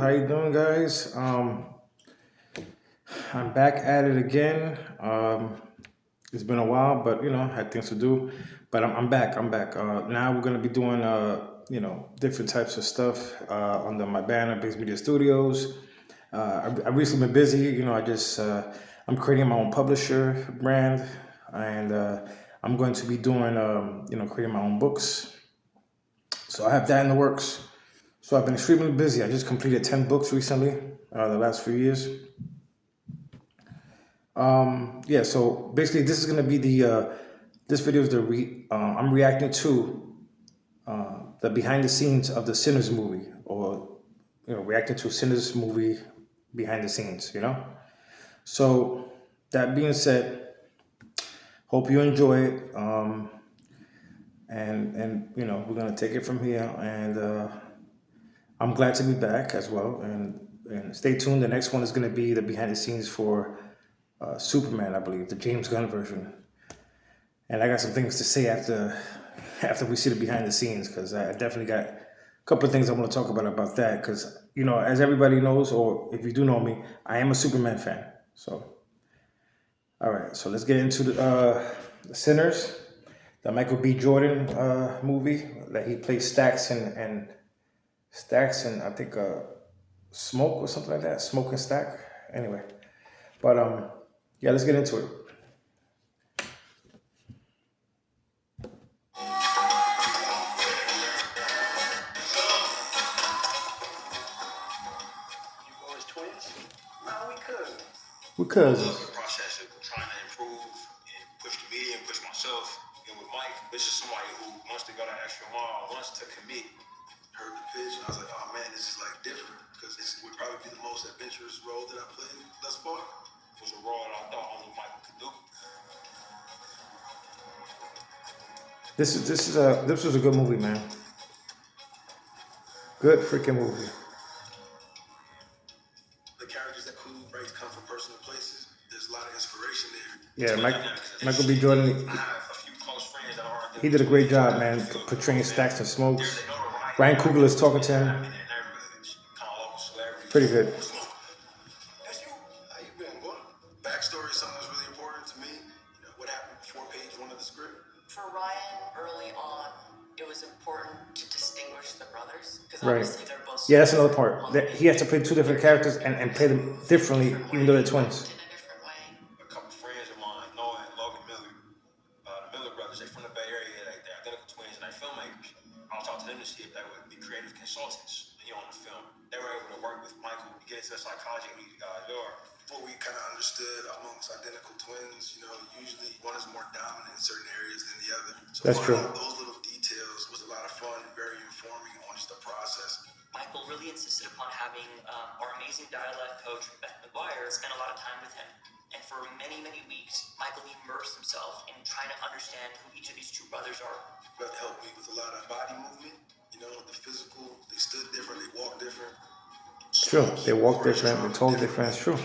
How you doing, guys? I'm back at it again. It's been a while, but I had things to do. But I'm back. I'm back. Now we're gonna be doing different types of stuff under my banner, Biggs Media Studios. I've recently been busy. I'm creating my own publisher brand, and I'm going to be doing creating my own books. So I have that in the works. So I've been extremely busy. I just completed 10 books recently, the last few years. Yeah, so basically this is going to be this video is I'm reacting to the behind the scenes of the Sinners movie, or, reacting to Sinners movie behind the scenes. So that being said, hope you enjoy it. And we're going to take it from here. And I'm glad to be back as well. And stay tuned. The next one is going to be the behind the scenes for Superman, I believe, the James Gunn version. And I got some things to say after we see the behind the scenes, because I definitely got a couple of things I want to talk about that. Because as everybody knows, or if you do know me, I am a Superman fan. So, all right, so let's get into the Sinners, the Michael B. Jordan movie that he plays Stacks and I think Smoke or something like that, Smoke and Stack. Anyway, but yeah, let's get into it. We're cousins. This was a good movie, man. Good freaking movie. Yeah, Michael B. Jordan, he did a great job, man, portraying Stacks and Smokes. Ryan Coogler is talking to him. Pretty good. Right. Yeah, that's another part. He has to play two different characters and play them differently, even though they're twins. That's true. It's true. They walk different, they talk different. It's true.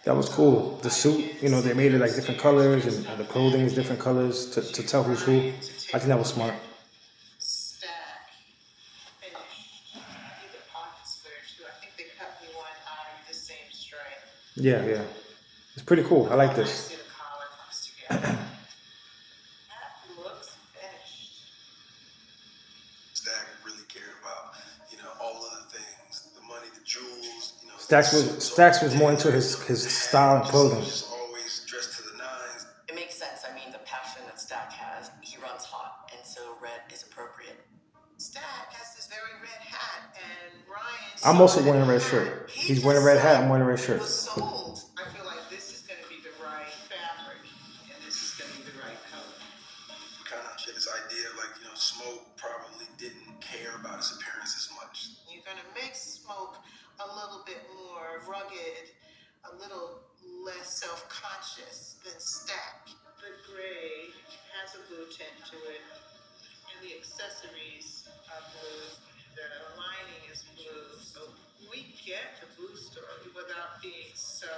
That was cool. The suit, they made it like different colors, and the clothing is different colors to tell who's who. I think that was smart. Yeah, yeah. It's pretty cool. I like this. Stacks was more into his style and clothing. I'm also wearing a red shirt. He's wearing a red hat. I'm wearing a red shirt. Kind of get this idea of Smoke probably didn't care about his appearance as much. You're gonna make Smoke a little bit more rugged, a little less self-conscious than Stack. The gray has a blue tint to it, and the accessories are blue. The lining is blue, so we get the blue story without being so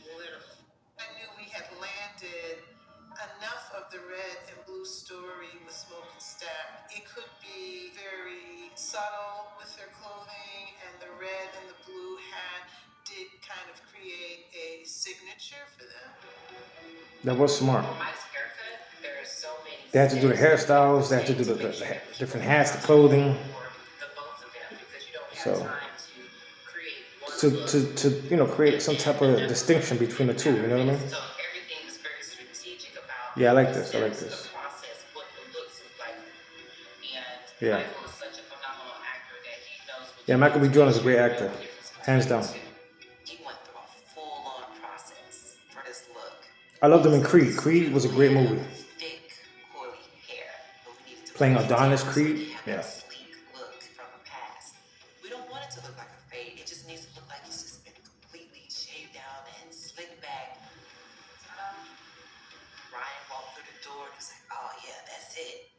literal. I knew we had landed enough of the red and blue story with Smoke and Stack. It could be very subtle with their clothing, and the red and the blue hat did kind of create a signature for them. That was smart. They had to do the hairstyles. They had to do the different hats, the clothing. So to create some type of distinction between the two. You know what I mean? Yeah, I like this. I like this. Yeah. Yeah, Michael B. Jordan is a great actor, hands down. I loved him in Creed. Creed was a great movie. Playing Adonis Creed, yeah. We don't want it to look like a fade. It just needs to look like it's just been completely shaved down and slicked back. Ryan walked through the door and was like, oh yeah, that's it.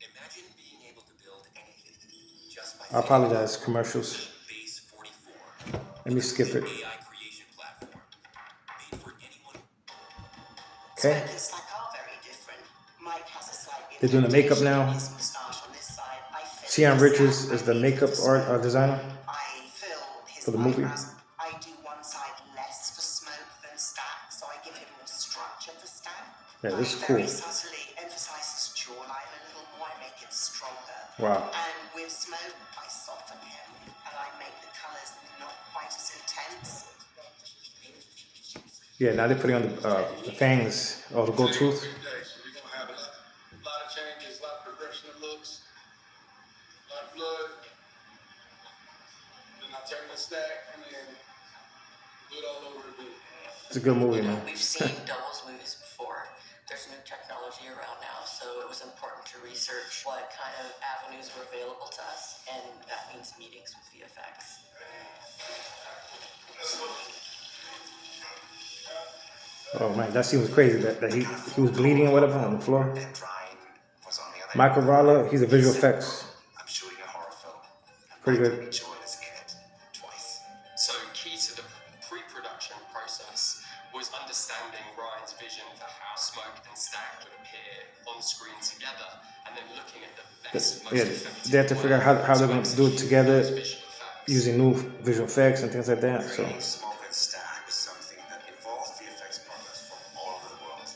Imagine being able to build anything just by I apologize, commercials. Base 44. Let me skip it. AI creation platform made for anyone. Okay. Smoke and Stack are very different. Mike has a slightly. They're doing the makeup now. Sian Richards is the makeup art designer for the movie. I do one side less for Smoke than Stack, so I give him more structure for Stack. Yeah, this is cool. I very subtly emphasize his jawline a little more. I make it stronger. Wow. And with Smoke, I soften him, and I make the colors not quite as intense. Yeah, now they're putting on the fangs or the gold tooth. We're gonna have a lot of changes, a lot of progression of looks, a lot of blood. Then I turn the Stack, and then do it all over again. It's a good movie, man. We've seen doubles movies before. There's new technology around now, so it was important to research what kind of avenues were available to us, and that means meetings with VFX. Oh man, that scene was crazy. That he was bleeding or whatever on the floor. Michael Ralla, he's a visual effects. I'm shooting a horror film. Pretty good. So key to the pre-production process was understanding Ryan's vision for how Smoke and Stack would appear on screen together, and then looking at the best, most effective. They have to figure out how they're going to do it together using new visual effects and things like that. So. Smoke and Stack was something that involved VFX partners from all over the world.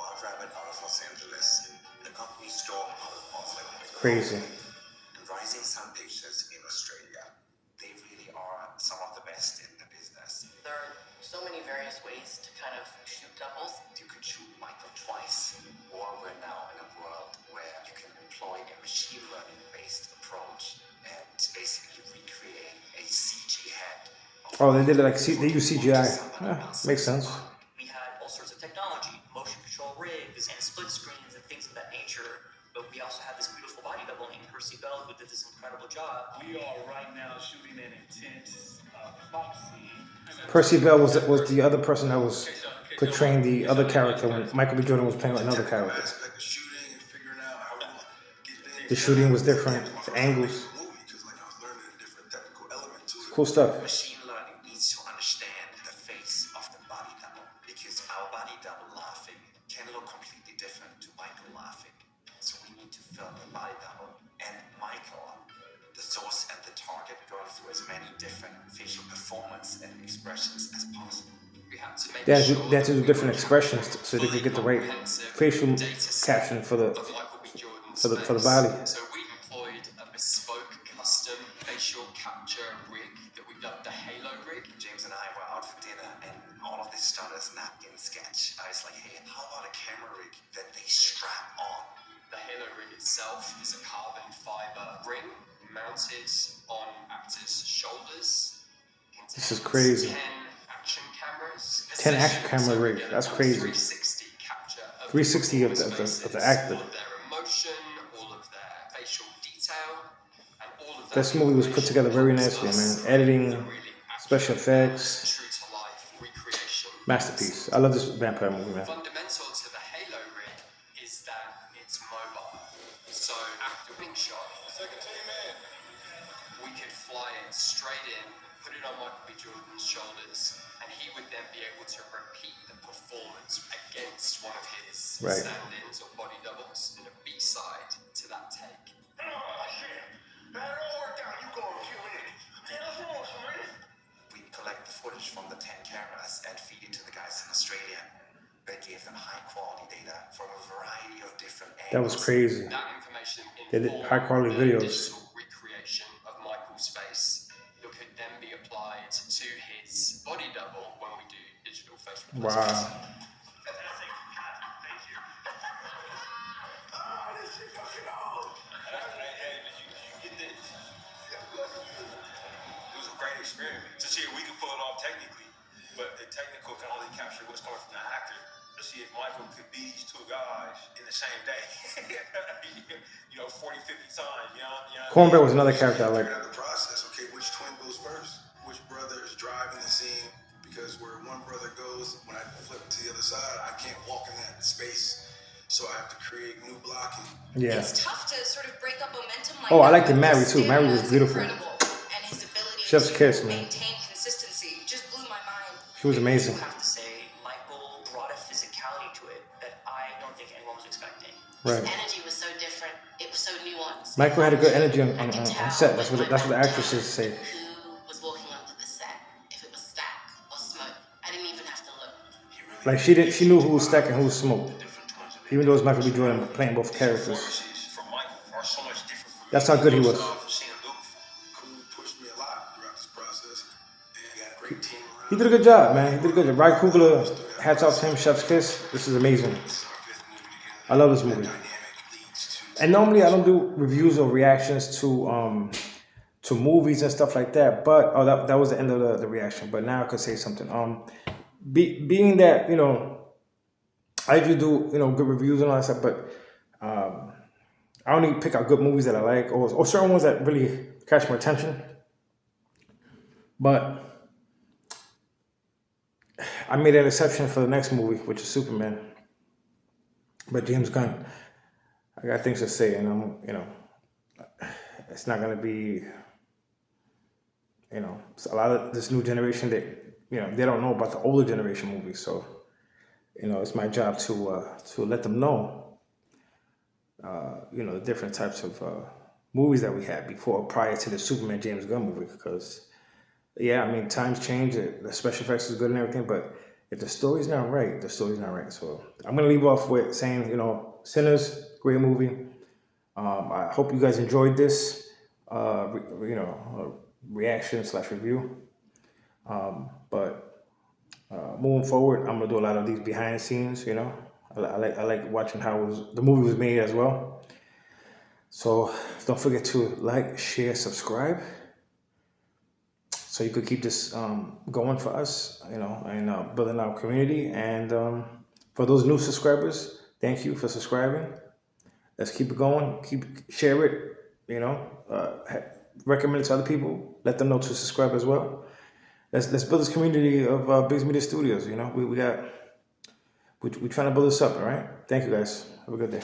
Wild Rabbit out of Los Angeles, the company store out of Oslo. Crazy. And Rising Sun Pictures in Australia. They really are some of the best in the business. There are so many various ways to kind of shoot doubles. You could shoot Michael twice, or we're now in a world where you can employ a machine learning based approach and basically recreate a CG head. Oh, they did it like they use CGI. Makes sense. We had all sorts of technology, motion control rigs and split screens and things of that nature. But we also had this beautiful body double named Percy Bell who did this incredible job. We are right now shooting an intense fight scene. Percy Bell was the other person that was portraying the other character when Michael B. Jordan was playing another character. The shooting was different, the angles. Cool stuff. Machine learning needs to understand the face of the body double because our body double laughing can look completely different to Michael laughing. So we need to film the body double and Michael, the source and the target, going through as many different facial performance and expressions as possible. We have to make They had to do different expressions so they could get the right facial caption for the body. So we employed a bespoke custom facial capture rig that we dubbed the Halo rig. James and I were out for dinner and all of this started as a napkin sketch. I was like, hey, how about a camera rig that they strap on? The Halo ring itself is a carbon fiber ring mounted on actors' shoulders. This is crazy. 10 action cameras. 10 action camera rig. That's crazy. 360 capture of 360 of the actor. all of their emotion, all of their facial detail, and all of that. This movie was put together very nicely, man. Editing, special effects, true to life recreation. masterpiece. I love this vampire movie, man. Fundamental to the Halo rig is that it's mobile. So after wing shot, second team in, we could fly it straight in, put it on Michael B. Jordan's shoulders, and he would then be able to repeat the performance against one of his stand-ins or body doubles in a B-side to that take. Oh shit! That all worked out. You gonna kill it? We collect the footage from the 10 cameras and feed it to the guys in Australia. They gave them high-quality data from a variety of different angles. That was crazy. That information They did high-quality videos. Digital recreation of Michael's face that could then be applied to his body double when we do digital face replacement. Wow. Fantastic. Thank you. Oh, this shit fucking old. Hey, did you get this? It was a great experiment to see if we could pull it off technically, but the technical can only capture what's coming from the actor. To see if Michael could be these two guys in the same day. 40, 50 times, Cornbread was another character I like. The process, okay, which twin goes first? Which brother is driving the scene? Because where one brother goes, when I flip to the other side, I can't walk in that space. So I have to create new blocking. Yeah. It's tough to sort of break up momentum like Oh, I that. liked Mary too. Mary was beautiful. Incredible. And his ability Chef's to kiss, man. maintain consistency just blew my mind. She was amazing. I have to say, Michael brought a physicality to it that I don't think anyone was expecting. Right. His energy was so different. It was so nuanced. Michael had a good energy on set. That's what the actresses say. Who was walking onto the set? If it was Stack or Smoke, I didn't even have to look. Like she knew who was Stack and who was Smoke. Even though it was Michael B. Jordan playing both characters. From Michael are so much different. That's how good he was. Cool pushed me a lot throughout this process. And got a great team around. He did a good job, man. He did a good job. Ryan Coogler, hats off to him. Chef's kiss. This is amazing. I love this movie. And normally I don't do reviews or reactions to movies and stuff like that. But that was the end of the reaction. But now I could say something. Being that I usually do good reviews and all that stuff, but I only pick out good movies that I like or certain ones that really catch my attention. But I made an exception for the next movie, which is Superman. But James Gunn, I got things to say, and it's not gonna be, a lot of this new generation that they don't know about the older generation movies. So, it's my job to let them know, the different types of movies that we had prior to the Superman James Gunn movie. Because, times change. The special effects is good and everything, but if the story's not right, the story's not right. So I'm gonna leave off with saying, Sinners, great movie. I hope you guys enjoyed this, reaction/review. But moving forward, I'm gonna do a lot of these behind the scenes. I like watching how the movie was made as well. So don't forget to like, share, subscribe, so you could keep this going for us, and building our community. And for those new subscribers, thank you for subscribing. Let's keep it going. Share it. Recommend it to other people. Let them know to subscribe as well. Let's build this community of Biggs Media Studios. We're trying to build this up. All right. Thank you guys. Have a good day.